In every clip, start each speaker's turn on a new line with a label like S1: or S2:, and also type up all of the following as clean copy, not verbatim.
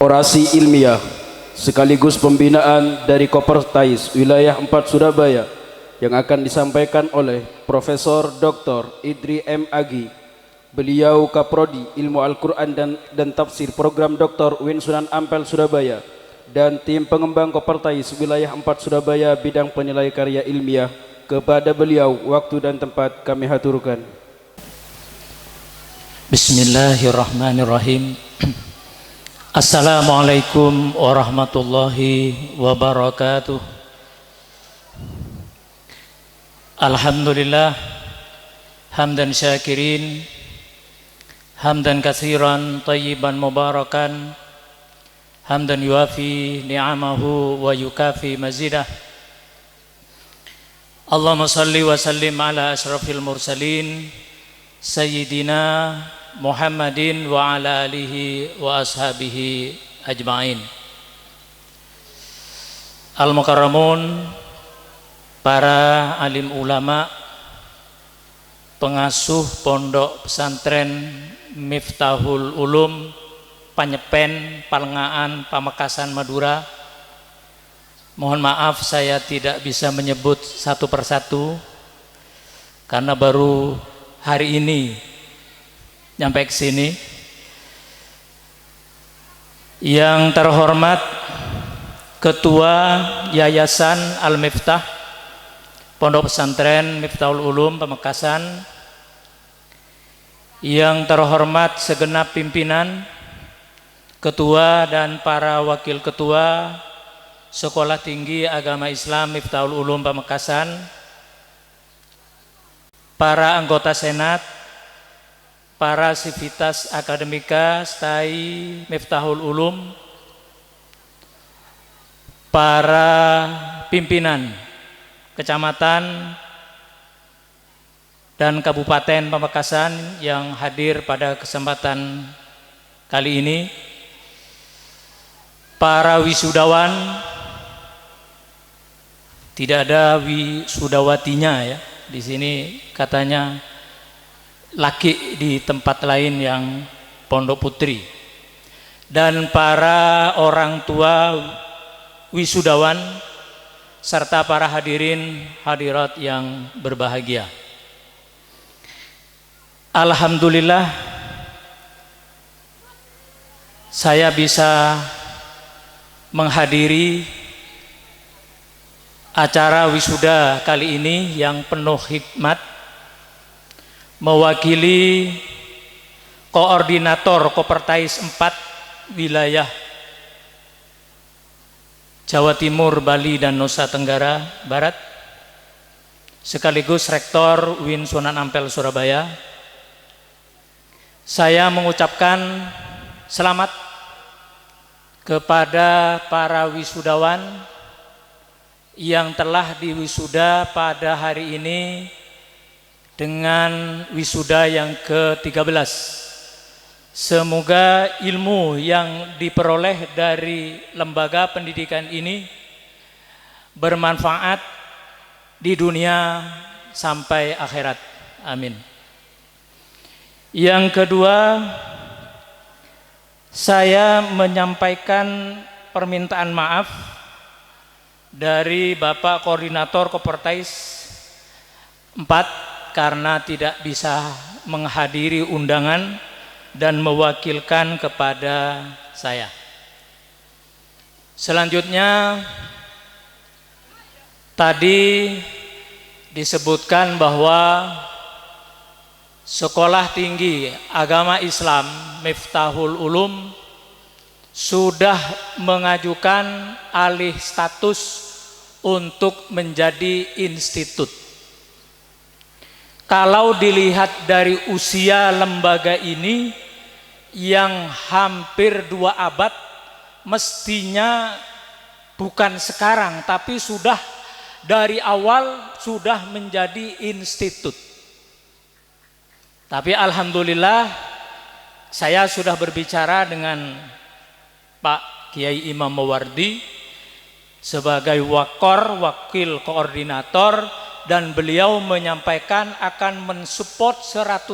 S1: Orasi ilmiah sekaligus pembinaan dari Kopertais Wilayah 4 Surabaya yang akan disampaikan oleh Profesor Dr. Idri M. Agi. Beliau Kaprodi Ilmu Al-Quran dan Tafsir Program Dr. UIN Sunan Ampel Surabaya dan tim pengembang Kopertais Wilayah 4 Surabaya bidang penilai karya ilmiah. Kepada beliau waktu dan tempat kami haturkan.
S2: Bismillahirrahmanirrahim. Assalamualaikum warahmatullahi wabarakatuh. Alhamdulillah hamdan syakirin, hamdan katsiran tayyiban mubarakan, hamdan yuafi ni'amahu wa yukafi mazidah. Allahumma salli wa sallim ala asyrafil mursalin Sayyidina Muhammadin wa ala alihi wa ashabihi ajma'in. Al-Mukarramun, para alim ulama, pengasuh pondok pesantren Miftahul Ulum, Panyepen, Palengaan, Pamekasan, Madura. Mohon maaf saya tidak bisa menyebut satu persatu karena baru hari ini nyampe ke sini. Yang terhormat Ketua Yayasan Al-Miftah Pondok Pesantren Miftahul Ulum Pamekasan, yang terhormat segenap pimpinan, ketua dan para wakil ketua Sekolah Tinggi Agama Islam Miftahul Ulum Pamekasan, para anggota Senat, para sivitas akademika STAI Miftahul Ulum, para pimpinan kecamatan dan kabupaten Pamekasan yang hadir pada kesempatan kali ini, para wisudawan, tidak ada wisudawatinya ya. Di sini katanya laki di tempat lain yang Pondok Putri, dan para orang tua wisudawan serta para hadirin hadirat yang berbahagia. Alhamdulillah saya bisa menghadiri acara wisuda kali ini yang penuh hikmat, mewakili koordinator Kopertais 4 wilayah Jawa Timur, Bali dan Nusa Tenggara Barat, sekaligus Rektor UIN Sunan Ampel Surabaya. Saya mengucapkan selamat kepada para wisudawan yang telah diwisuda pada hari ini dengan wisuda yang ke-13. Semoga ilmu yang diperoleh dari lembaga pendidikan ini bermanfaat di dunia sampai akhirat. Amin. Yang kedua, saya menyampaikan permintaan maaf dari Bapak Koordinator Kopertais 4 karena tidak bisa menghadiri undangan dan mewakilkan kepada saya. Selanjutnya, tadi disebutkan bahwa Sekolah Tinggi Agama Islam Miftahul Ulum sudah mengajukan alih status untuk menjadi institut. Kalau dilihat dari usia lembaga ini yang hampir 2 abad, mestinya bukan sekarang, tapi sudah dari awal sudah menjadi institut. Tapi alhamdulillah saya sudah berbicara dengan Pak Kiai Imam Mawardi sebagai wakil koordinator, dan beliau menyampaikan akan mensupport 100%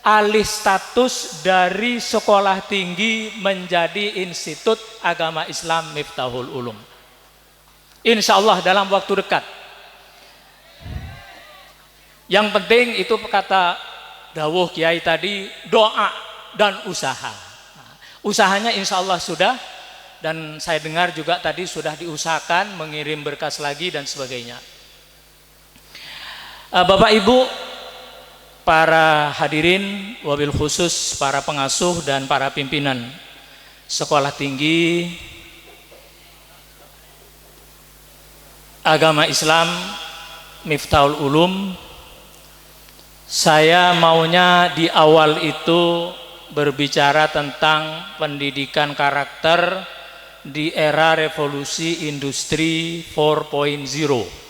S2: alih status dari sekolah tinggi menjadi Institut Agama Islam Miftahul Ulum. Insya Allah dalam waktu dekat. Yang penting itu kata dawuh Kiai tadi, doa dan usaha. Usahanya insya Allah sudah, dan saya dengar juga tadi sudah diusahakan mengirim berkas lagi dan sebagainya. Bapak Ibu, para hadirin, wabil khusus para pengasuh dan para pimpinan sekolah tinggi Agama Islam Miftahul Ulum, saya maunya di awal itu berbicara tentang pendidikan karakter di era revolusi industri 4.0.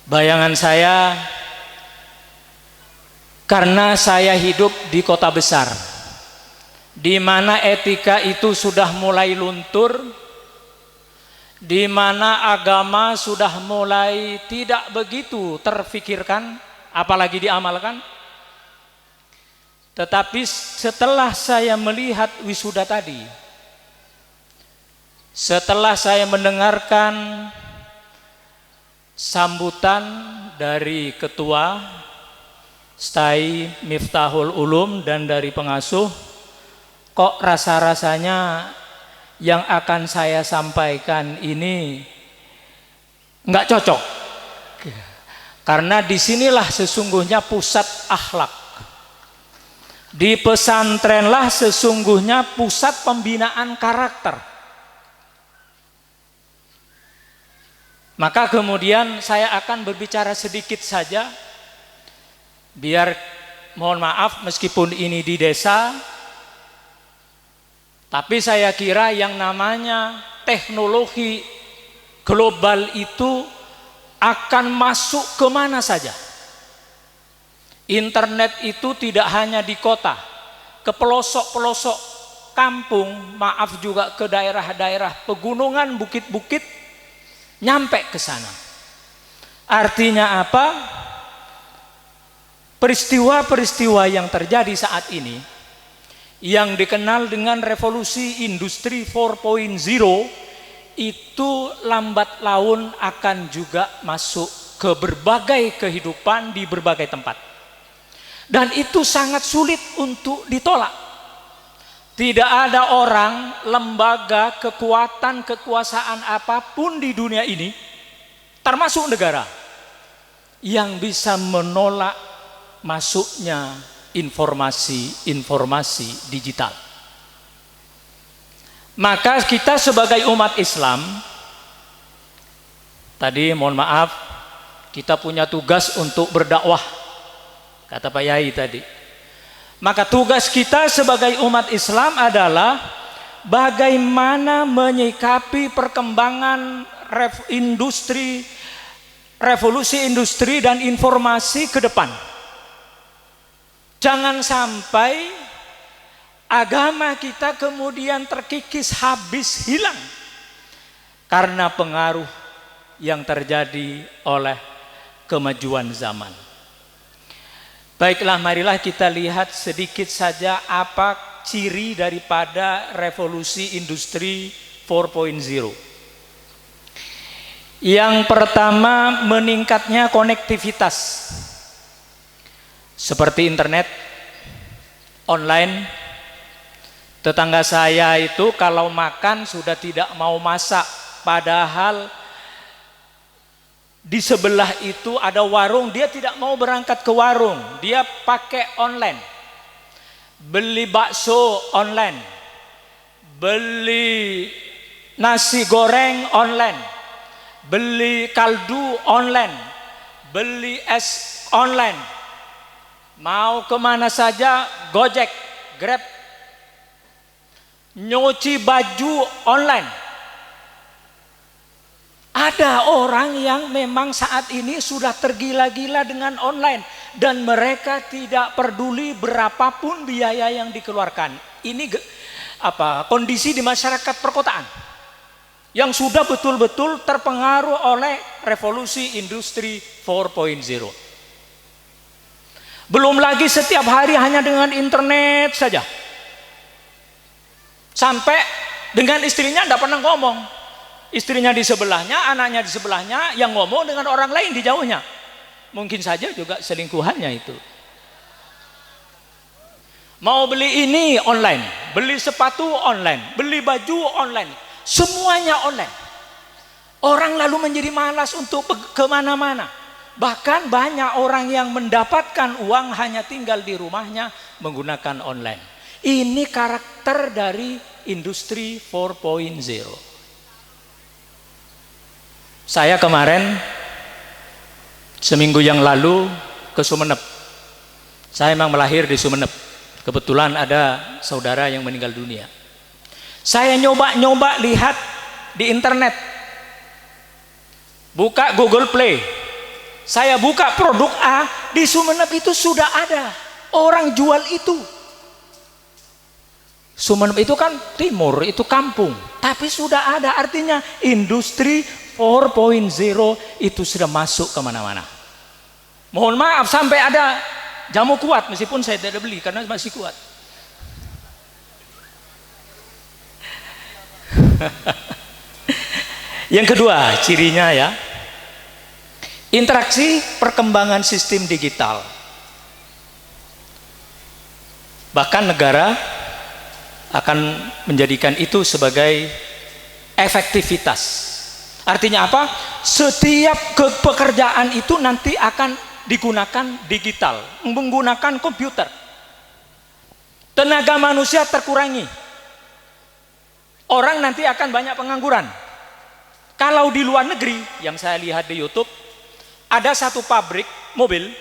S2: Bayangan saya, karena saya hidup di kota besar di mana etika itu sudah mulai luntur, di mana agama sudah mulai tidak begitu terfikirkan, apalagi diamalkan. Tetapi setelah saya melihat wisuda tadi, setelah saya mendengarkan sambutan dari ketua STAI Miftahul Ulum dan dari pengasuh, kok rasa-rasanya yang akan saya sampaikan ini nggak cocok, karena disinilah sesungguhnya pusat akhlak, di pesantrenlah sesungguhnya pusat pembinaan karakter. Maka kemudian saya akan berbicara sedikit saja, biar mohon maaf meskipun ini di desa, tapi saya kira yang namanya teknologi global itu akan masuk kemana saja. Internet itu tidak hanya di kota, ke pelosok-pelosok kampung, maaf juga ke daerah-daerah pegunungan, bukit-bukit, nyampe ke sana. Artinya apa? Peristiwa-peristiwa yang terjadi saat ini, yang dikenal dengan revolusi industri 4.0, itu lambat laun akan juga masuk ke berbagai kehidupan di berbagai tempat. Dan itu sangat sulit untuk ditolak. Tidak ada orang, lembaga, kekuatan, kekuasaan apapun di dunia ini, termasuk negara, yang bisa menolak masuknya informasi digital. Maka kita sebagai umat Islam, tadi mohon maaf, kita punya tugas untuk berdakwah, kata Pak Yai tadi. Maka tugas kita sebagai umat Islam adalah bagaimana menyikapi perkembangan revolusi industri dan informasi ke depan. Jangan sampai agama kita kemudian terkikis habis hilang karena pengaruh yang terjadi oleh kemajuan zaman. Baiklah, marilah kita lihat sedikit saja apa ciri daripada revolusi industri 4.0. Yang pertama, meningkatnya konektivitas. Seperti internet, online. Tetangga saya itu kalau makan sudah tidak mau masak, padahal di sebelah itu ada warung, dia tidak mau berangkat ke warung, dia pakai online. Beli bakso online, beli nasi goreng online, beli kaldu online, beli es online. Mau kemana saja, Gojek, Grab. Nyuci baju online. Ada orang yang memang saat ini sudah tergila-gila dengan online, dan mereka tidak peduli berapapun biaya yang dikeluarkan. Ini kondisi di masyarakat perkotaan yang sudah betul-betul terpengaruh oleh revolusi industri 4.0. Belum lagi setiap hari hanya dengan internet saja. Sampai dengan istrinya tidak pernah ngomong. Istrinya di sebelahnya, anaknya di sebelahnya, yang ngomong dengan orang lain di jauhnya. Mungkin saja juga selingkuhannya itu. Mau beli ini online, beli sepatu online, beli baju online, semuanya online. Orang lalu menjadi malas untuk kemana-mana. Bahkan banyak orang yang mendapatkan uang hanya tinggal di rumahnya menggunakan online. Ini karakter dari industri 4.0. Saya kemarin seminggu yang lalu ke Sumeneb. Saya memang melahir di Sumeneb. Kebetulan ada saudara yang meninggal dunia. Saya nyoba lihat di internet. Buka Google Play. Saya buka produk A, di Sumeneb itu sudah ada orang jual itu. Sumeneb itu kan timur, itu kampung, tapi sudah ada, artinya industri 4.0 itu sudah masuk kemana-mana. Mohon maaf sampai ada jamu kuat, meskipun saya tidak beli karena masih kuat. Yang kedua cirinya ya, interaksi perkembangan sistem digital. Bahkan negara akan menjadikan itu sebagai efektivitas. Artinya apa? Setiap pekerjaan itu nanti akan digunakan digital, menggunakan komputer. Tenaga manusia terkurangi. Orang nanti akan banyak pengangguran. Kalau di luar negeri, yang saya lihat di YouTube, ada satu pabrik mobil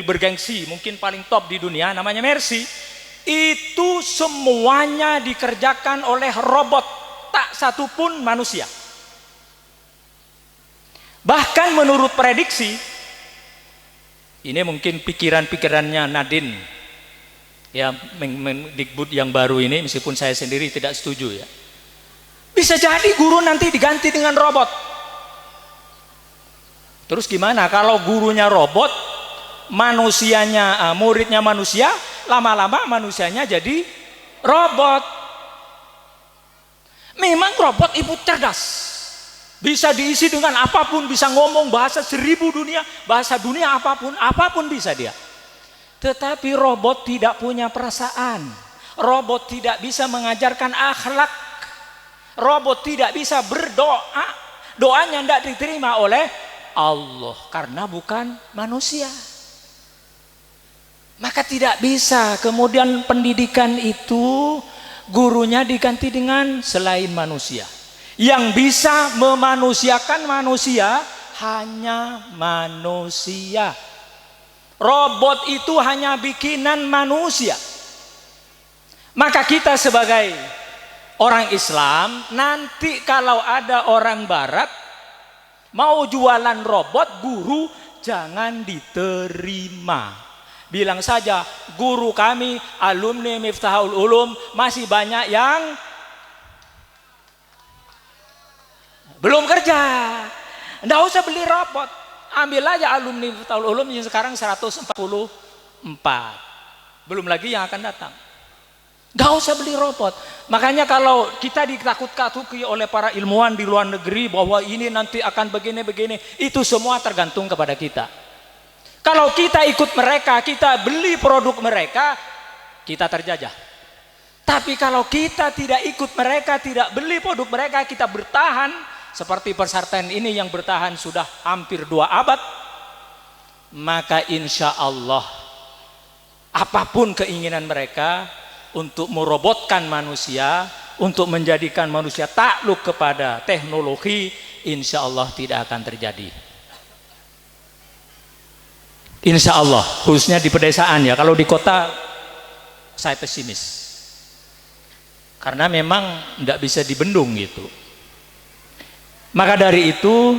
S2: bergengsi, mungkin paling top di dunia, namanya Mercy. Itu semuanya dikerjakan oleh robot, tak satu pun manusia. Bahkan menurut prediksi, ini mungkin pikirannya Nadine, ya Mendikbud yang baru ini, meskipun saya sendiri tidak setuju ya. Bisa jadi guru nanti diganti dengan robot. Terus gimana kalau gurunya robot, manusianya muridnya manusia, lama-lama manusianya jadi robot. Memang robot itu cerdas, bisa diisi dengan apapun, bisa ngomong bahasa 1000 dunia, bahasa dunia apapun bisa dia. Tetapi robot tidak punya perasaan, robot tidak bisa mengajarkan akhlak, robot tidak bisa berdoa, doanya tidak diterima oleh Allah karena bukan manusia. Maka tidak bisa kemudian pendidikan itu gurunya diganti dengan selain manusia. Yang bisa memanusiakan manusia hanya manusia. Robot itu hanya bikinan manusia. Maka kita sebagai orang Islam, nanti kalau ada orang barat mau jualan robot, guru jangan diterima. Bilang saja, guru kami alumni Miftahul Ulum masih banyak yang belum kerja. Nggak usah beli robot, ambil aja alumni Miftahul Ulum yang sekarang 144, belum lagi yang akan datang. Nggak usah beli robot. Makanya kalau kita ditakut-takuti oleh para ilmuwan di luar negeri bahwa ini nanti akan begini-begini, itu semua tergantung kepada kita. Kalau kita ikut mereka, kita beli produk mereka, kita terjajah. Tapi kalau kita tidak ikut mereka, tidak beli produk mereka, kita bertahan seperti persartan ini yang bertahan sudah hampir 2 abad, maka insya Allah apapun keinginan mereka untuk merobotkan manusia, untuk menjadikan manusia takluk kepada teknologi, insya Allah tidak akan terjadi. Insya Allah, khususnya di pedesaan ya. Kalau di kota, saya pesimis. Karena memang tidak bisa dibendung gitu. Maka dari itu,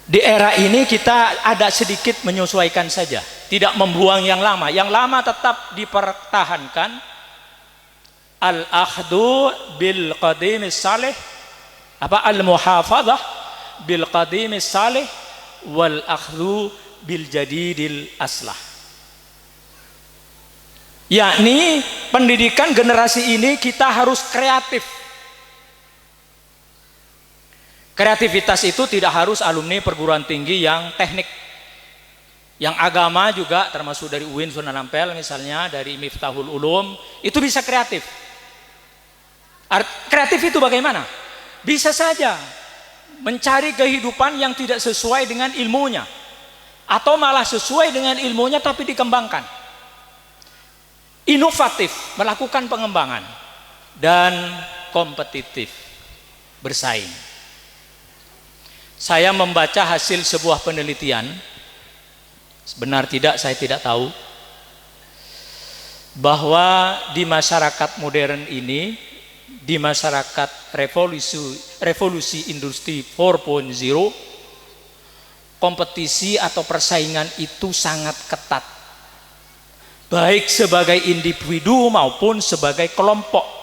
S2: di era ini kita ada sedikit menyesuaikan saja. Tidak membuang yang lama. Yang lama tetap dipertahankan. Al-akhdu bil qadimis salih. Al-muhafadhah bil qadimis salih. Wal akhdu bil jadidil aslah. Yakni pendidikan generasi ini kita harus kreatif. Kreativitas itu tidak harus alumni perguruan tinggi yang teknik. Yang agama juga termasuk dari UIN Sunan Ampel misalnya, dari Miftahul Ulum, itu bisa kreatif. Kreatif itu bagaimana? Bisa saja mencari kehidupan yang tidak sesuai dengan ilmunya, atau malah sesuai dengan ilmunya tapi dikembangkan. Inovatif, melakukan pengembangan, dan kompetitif, bersaing. Saya membaca hasil sebuah penelitian, benar tidak saya tidak tahu, bahwa di masyarakat modern ini, di masyarakat revolusi industri 4.0, kompetisi atau persaingan itu sangat ketat, baik sebagai individu maupun sebagai kelompok.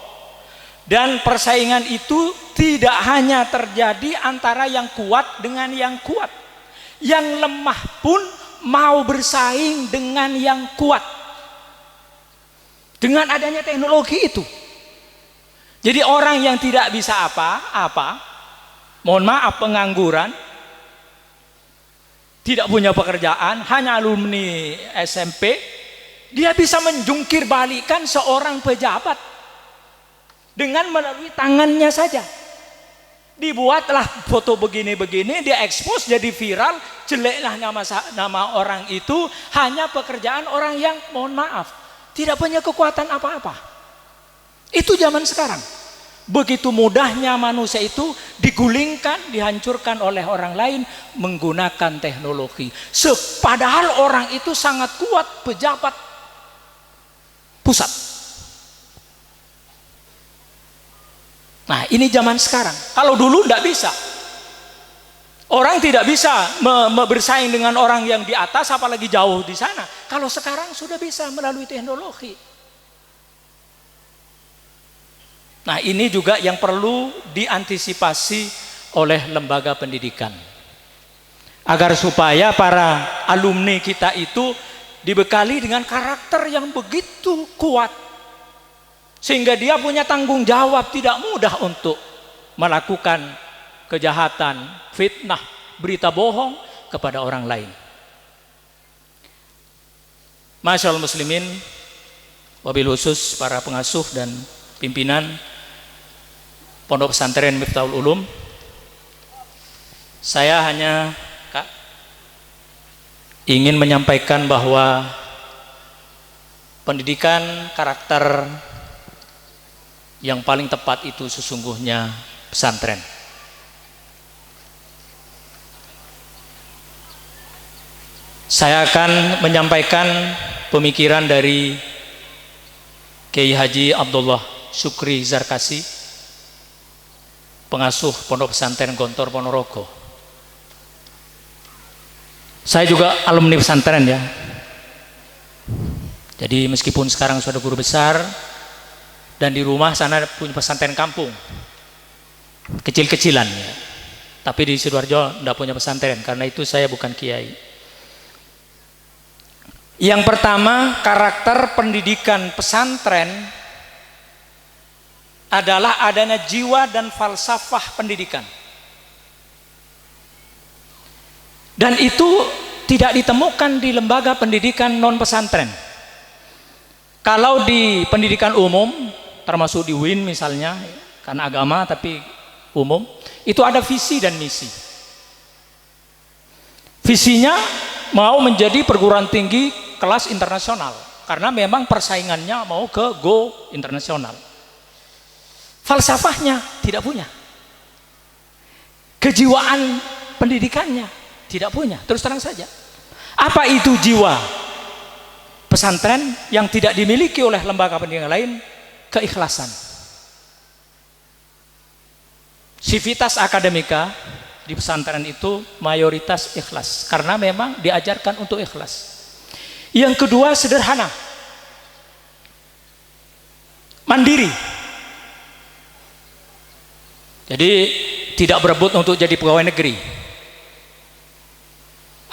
S2: Dan persaingan itu tidak hanya terjadi antara yang kuat dengan yang kuat, yang lemah pun mau bersaing dengan yang kuat dengan adanya teknologi itu. Jadi orang yang tidak bisa apa-apa, mohon maaf, pengangguran, tidak punya pekerjaan, hanya alumni SMP, dia bisa menjungkir balikan seorang pejabat dengan melalui tangannya saja. Dibuatlah foto begini-begini, dia expose jadi viral, jeleklah nama orang itu, hanya pekerjaan orang yang, mohon maaf, tidak punya kekuatan apa-apa. Itu zaman sekarang. Begitu mudahnya manusia itu digulingkan, dihancurkan oleh orang lain menggunakan teknologi. Padahal orang itu sangat kuat, pejabat pusat. Nah, ini zaman sekarang. Kalau dulu tidak bisa. Orang tidak bisa bersaing dengan orang yang di atas, apalagi jauh di sana. Kalau sekarang sudah bisa melalui teknologi. Nah, ini juga yang perlu diantisipasi oleh lembaga pendidikan. Agar supaya para alumni kita itu dibekali dengan karakter yang begitu kuat, sehingga dia punya tanggung jawab, tidak mudah untuk melakukan kejahatan, fitnah, berita bohong kepada orang lain. Masyaallah muslimin, wabil khusus para pengasuh dan pimpinan Pondok Pesantren Miftahul Ulum, saya hanya ingin menyampaikan bahwa pendidikan karakter yang paling tepat itu sesungguhnya pesantren. Saya akan menyampaikan pemikiran dari Kiai Haji Abdullah Syukri Zarkasi, pengasuh Pondok Pesantren Gontor Ponorogo. Saya juga alumni pesantren ya. Jadi meskipun sekarang sudah guru besar dan di rumah sana punya pesantren kampung kecil-kecilan ya. Tapi di Sidoarjo tidak punya pesantren, karena itu saya bukan kiai. Yang pertama, karakter pendidikan pesantren adalah adanya jiwa dan falsafah pendidikan. Dan itu tidak ditemukan di lembaga pendidikan non pesantren. Kalau di pendidikan umum, termasuk di UIN misalnya, karena agama tapi umum, itu ada visi dan misi. Visinya mau menjadi perguruan tinggi kelas internasional, karena memang persaingannya mau ke go internasional. Falsafahnya tidak punya, kejiwaan pendidikannya tidak punya. Terus terang saja, apa itu jiwa pesantren yang tidak dimiliki oleh lembaga pendidikan lain? Keikhlasan. Sivitas akademika di pesantren itu mayoritas ikhlas, karena memang diajarkan untuk ikhlas. Yang kedua, sederhana, mandiri. Jadi tidak berebut untuk jadi pegawai negeri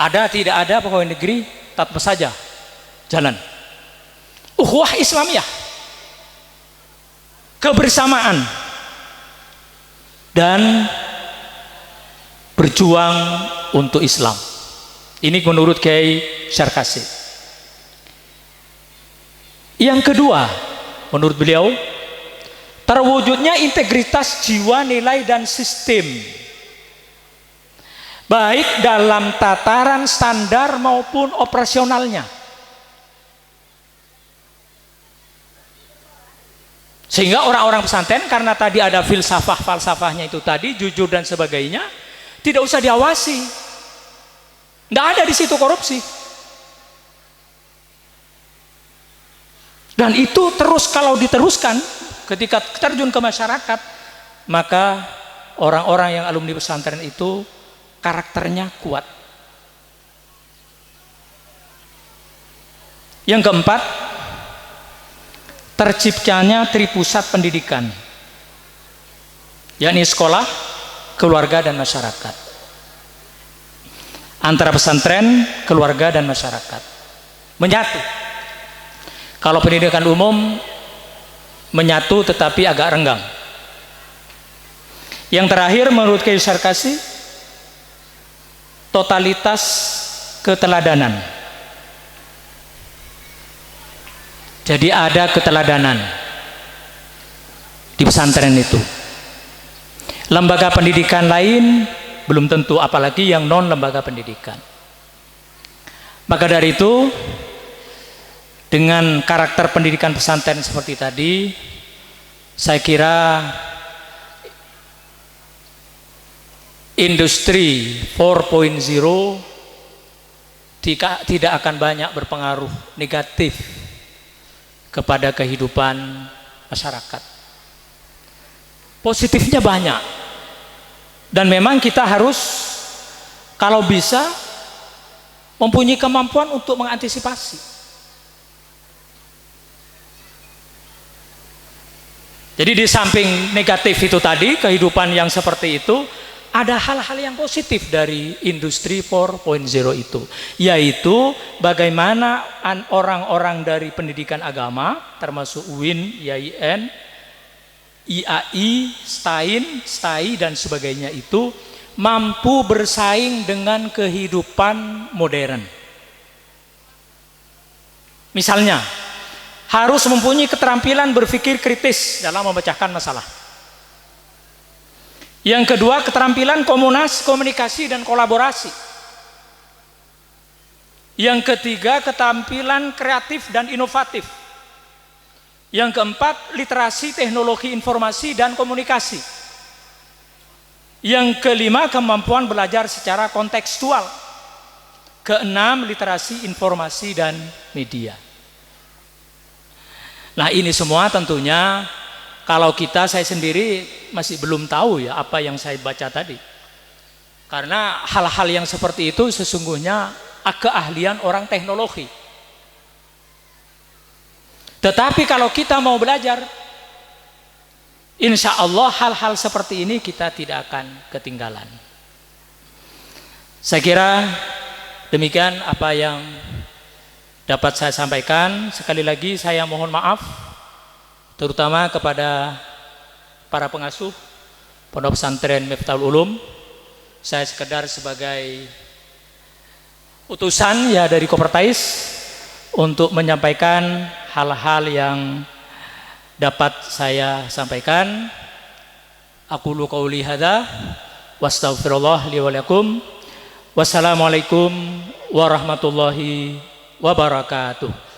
S2: Ada tidak ada pegawai negeri tetap saja jalan. Ukhuwah Islamiyah, kebersamaan dan berjuang untuk Islam. Ini menurut Kiai Syarkasi. Yang kedua, menurut beliau, terwujudnya integritas jiwa, nilai dan sistem, baik dalam tataran standar maupun operasionalnya. Sehingga orang-orang pesantren, karena tadi ada falsafahnya itu tadi, jujur dan sebagainya, tidak usah diawasi. Tidak ada di situ korupsi. Dan itu terus kalau diteruskan, ketika terjun ke masyarakat, maka orang-orang yang alumni pesantren itu karakternya kuat. Yang keempat, terciptanya tripusat pendidikan, yakni sekolah, keluarga dan masyarakat. Antara pesantren, keluarga dan masyarakat menyatu. Kalau pendidikan umum menyatu tetapi agak renggang. Yang terakhir menurut Kiai Syarkasi, totalitas keteladanan. Jadi ada keteladanan di pesantren itu. Lembaga pendidikan lain belum tentu, apalagi yang non lembaga pendidikan. Maka dari itu, dengan karakter pendidikan pesantren seperti tadi, saya kira industri 4.0 tidak akan banyak berpengaruh negatif kepada kehidupan masyarakat. Positifnya banyak. Dan memang kita harus, kalau bisa, mempunyai kemampuan untuk mengantisipasi. Jadi di samping negatif itu tadi, kehidupan yang seperti itu, ada hal-hal yang positif dari industri 4.0 itu, yaitu bagaimana orang-orang dari pendidikan agama, termasuk UIN, IAIN, IAI, STAI dan sebagainya itu mampu bersaing dengan kehidupan modern. Misalnya, harus mempunyai keterampilan berpikir kritis dalam memecahkan masalah. Yang kedua, keterampilan komunikasi dan kolaborasi. Yang ketiga, keterampilan kreatif dan inovatif. Yang keempat, literasi teknologi informasi dan komunikasi. Yang kelima, kemampuan belajar secara kontekstual. Keenam, literasi informasi dan media. Nah, ini semua tentunya kalau saya sendiri masih belum tahu ya apa yang saya baca tadi. Karena hal-hal yang seperti itu sesungguhnya keahlian orang teknologi. Tetapi kalau kita mau belajar, insya Allah hal-hal seperti ini kita tidak akan ketinggalan. Saya kira demikian apa yang dapat saya sampaikan. Sekali lagi saya mohon maaf, terutama kepada para pengasuh Pondok Pesantren Miftahul Ulum. Saya sekedar sebagai utusan ya dari Kopertais untuk menyampaikan hal-hal yang dapat saya sampaikan. Aqulu qauli hadza wastaghfirullah li wa lakum. Wassalamualaikum warahmatullahi wabarakatuh.